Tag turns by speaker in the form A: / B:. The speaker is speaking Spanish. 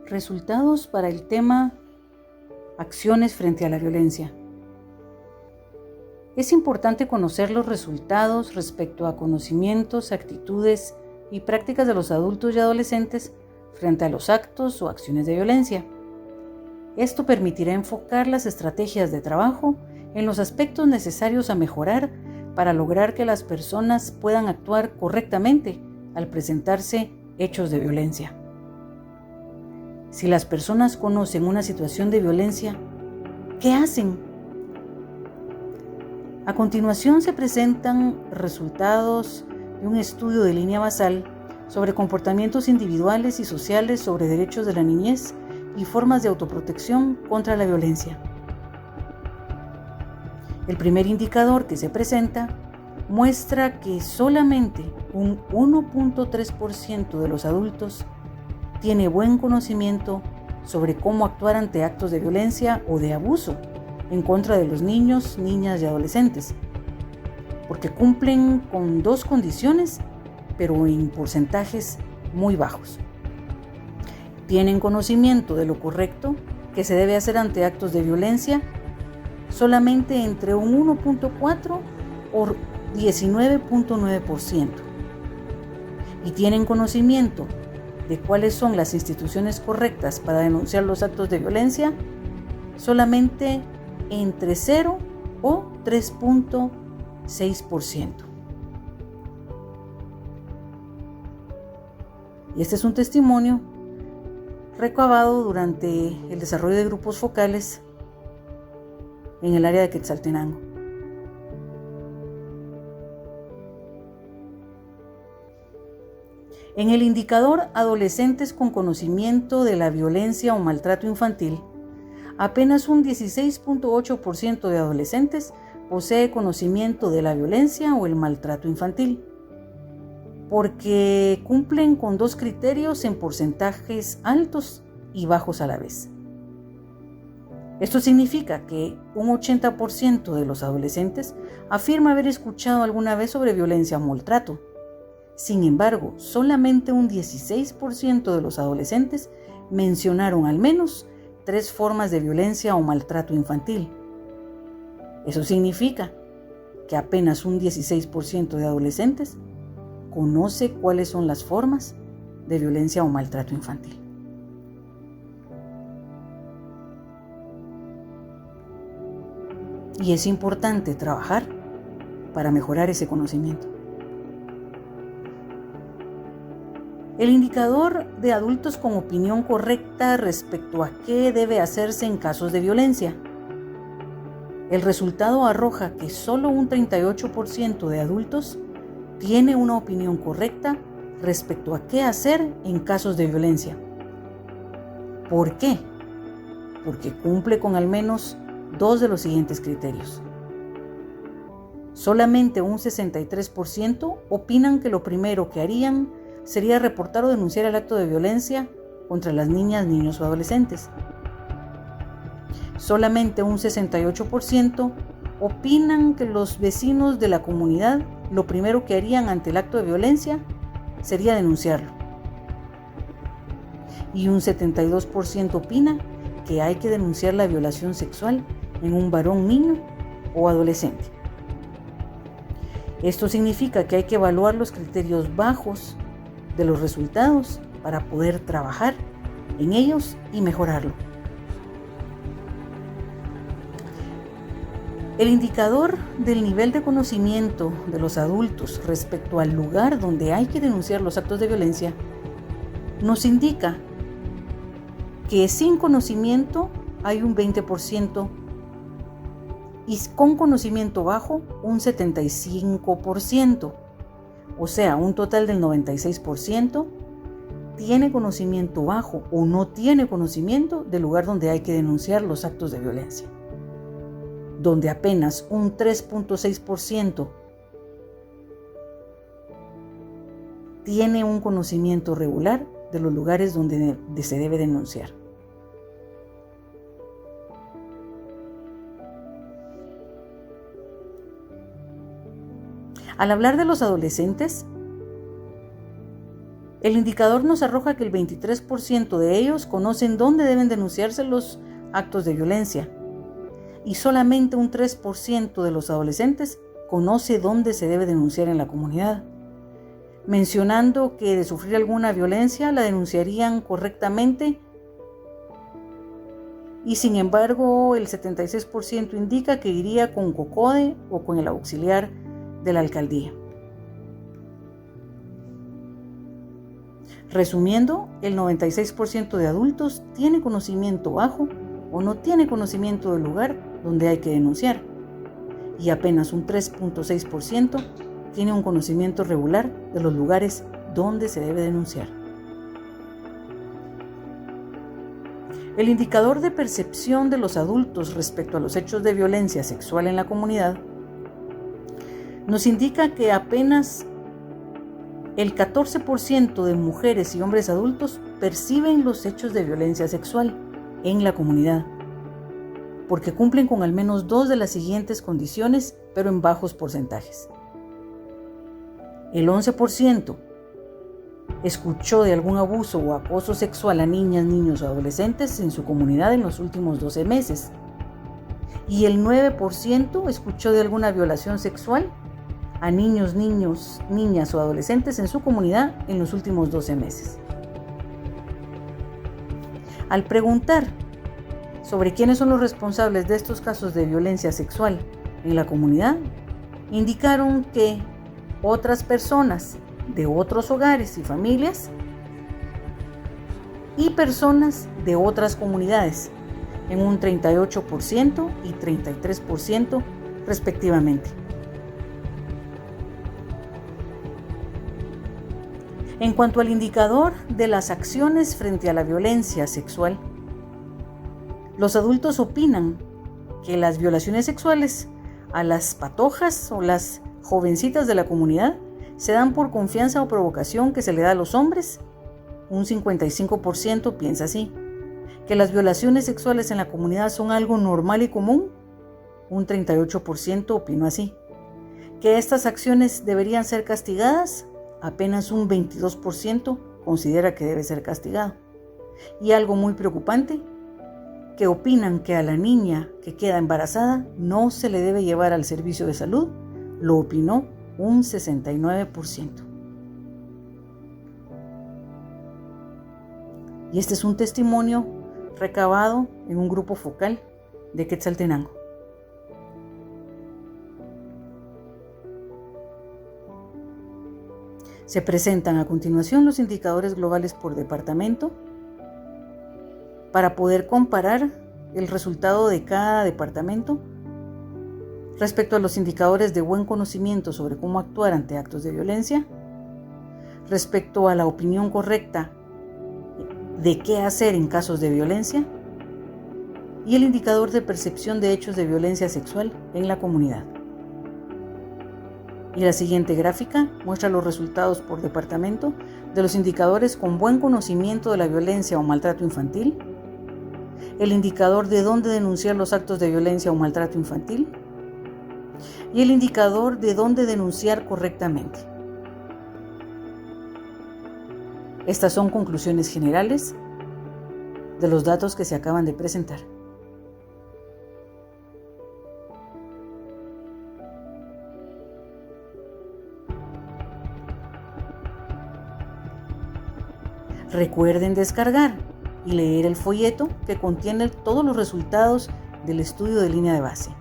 A: Resultados para el tema acciones frente a la violencia. Es importante conocer los resultados respecto a conocimientos, actitudes y prácticas de los adultos y adolescentes frente a los actos o acciones de violencia. Esto permitirá enfocar las estrategias de trabajo en los aspectos necesarios a mejorar para lograr que las personas puedan actuar correctamente al presentarse hechos de violencia. Si las personas conocen una situación de violencia, ¿qué hacen? A continuación se presentan resultados de un estudio de línea basal sobre comportamientos individuales y sociales sobre derechos de la niñez y formas de autoprotección contra la violencia. El primer indicador que se presenta muestra que solamente un 1.3% de los adultos tiene buen conocimiento sobre cómo actuar ante actos de violencia o de abuso en contra de los niños, niñas y adolescentes, porque cumplen con dos condiciones, pero en porcentajes muy bajos. Tienen conocimiento de lo correcto que se debe hacer ante actos de violencia solamente entre un 1.4 o 19.9%. Y tienen conocimiento de cuáles son las instituciones correctas para denunciar los actos de violencia solamente entre 0 o 3.6%. Y este es un testimonio recabado durante el desarrollo de grupos focales en el área de Quetzaltenango. En el indicador adolescentes con conocimiento de la violencia o maltrato infantil, apenas un 16.8% de adolescentes posee conocimiento de la violencia o el maltrato infantil, porque cumplen con dos criterios en porcentajes altos y bajos a la vez. Esto significa que un 80% de los adolescentes afirma haber escuchado alguna vez sobre violencia o maltrato. Sin embargo, solamente un 16% de los adolescentes mencionaron al menos 3 formas de violencia o maltrato infantil. Eso significa que apenas un 16% de adolescentes conoce cuáles son las formas de violencia o maltrato infantil. Y es importante trabajar para mejorar ese conocimiento. El indicador de adultos con opinión correcta respecto a qué debe hacerse en casos de violencia. El resultado arroja que solo un 38% de adultos tiene una opinión correcta respecto a qué hacer en casos de violencia. ¿Por qué? Porque cumple con al menos 2 de los siguientes criterios. Solamente un 63% opinan que lo primero que harían sería reportar o denunciar el acto de violencia contra las niñas, niños o adolescentes. Solamente un 68% opinan que los vecinos de la comunidad lo primero que harían ante el acto de violencia sería denunciarlo. Y un 72% opina que hay que denunciar la violación sexual en un varón, niño o adolescente. Esto significa que hay que evaluar los criterios bajos de los resultados para poder trabajar en ellos y mejorarlo. El indicador del nivel de conocimiento de los adultos respecto al lugar donde hay que denunciar los actos de violencia nos indica que sin conocimiento hay un 20% y con conocimiento bajo un 75%. O sea, un total del 96% tiene conocimiento bajo o no tiene conocimiento del lugar donde hay que denunciar los actos de violencia, donde apenas un 3.6% tiene un conocimiento regular de los lugares donde se debe denunciar. Al hablar de los adolescentes, El indicador nos arroja que el 23% de ellos conocen dónde deben denunciarse los actos de violencia y solamente un 3% de los adolescentes conoce dónde se debe denunciar en la comunidad, mencionando que de sufrir alguna violencia la denunciarían correctamente y sin embargo el 76% indica que iría con COCODE o con el auxiliar de la alcaldía. Resumiendo, el 96% de adultos tiene conocimiento bajo o no tiene conocimiento del lugar donde hay que denunciar y apenas un 3.6% tiene un conocimiento regular de los lugares donde se debe denunciar. El indicador de percepción de los adultos respecto a los hechos de violencia sexual en la comunidad nos indica que apenas el 14% de mujeres y hombres adultos perciben los hechos de violencia sexual en la comunidad, porque cumplen con al menos 2 de las siguientes condiciones, pero en bajos porcentajes. El 11% escuchó de algún abuso o acoso sexual a niñas, niños o adolescentes en su comunidad en los últimos 12 meses. Y el 9% escuchó de alguna violación sexual a niños, niñas o adolescentes en su comunidad en los últimos 12 meses. Al preguntar sobre quiénes son los responsables de estos casos de violencia sexual en la comunidad, indicaron que otras personas de otros hogares y familias y personas de otras comunidades en un 38% y 33% respectivamente. En cuanto al indicador de las acciones frente a la violencia sexual, los adultos opinan que las violaciones sexuales a las patojas o las jovencitas de la comunidad se dan por confianza o provocación que se le da a los hombres. Un 55% piensa así. Que las violaciones sexuales en la comunidad son algo normal y común. Un 38% opinó así. Que estas acciones deberían ser castigadas. Apenas un 22% considera que debe ser castigado. Y algo muy preocupante, que opinan que a la niña que queda embarazada no se le debe llevar al servicio de salud, lo opinó un 69%. Y este es un testimonio recabado en un grupo focal de Quetzaltenango. Se presentan a continuación los indicadores globales por departamento para poder comparar el resultado de cada departamento respecto a los indicadores de buen conocimiento sobre cómo actuar ante actos de violencia, respecto a la opinión correcta de qué hacer en casos de violencia y el indicador de percepción de hechos de violencia sexual en la comunidad. Y la siguiente gráfica muestra los resultados por departamento de los indicadores con buen conocimiento de la violencia o maltrato infantil, el indicador de dónde denunciar los actos de violencia o maltrato infantil y el indicador de dónde denunciar correctamente. Estas son conclusiones generales de los datos que se acaban de presentar. Recuerden descargar y leer el folleto que contiene todos los resultados del estudio de línea de base.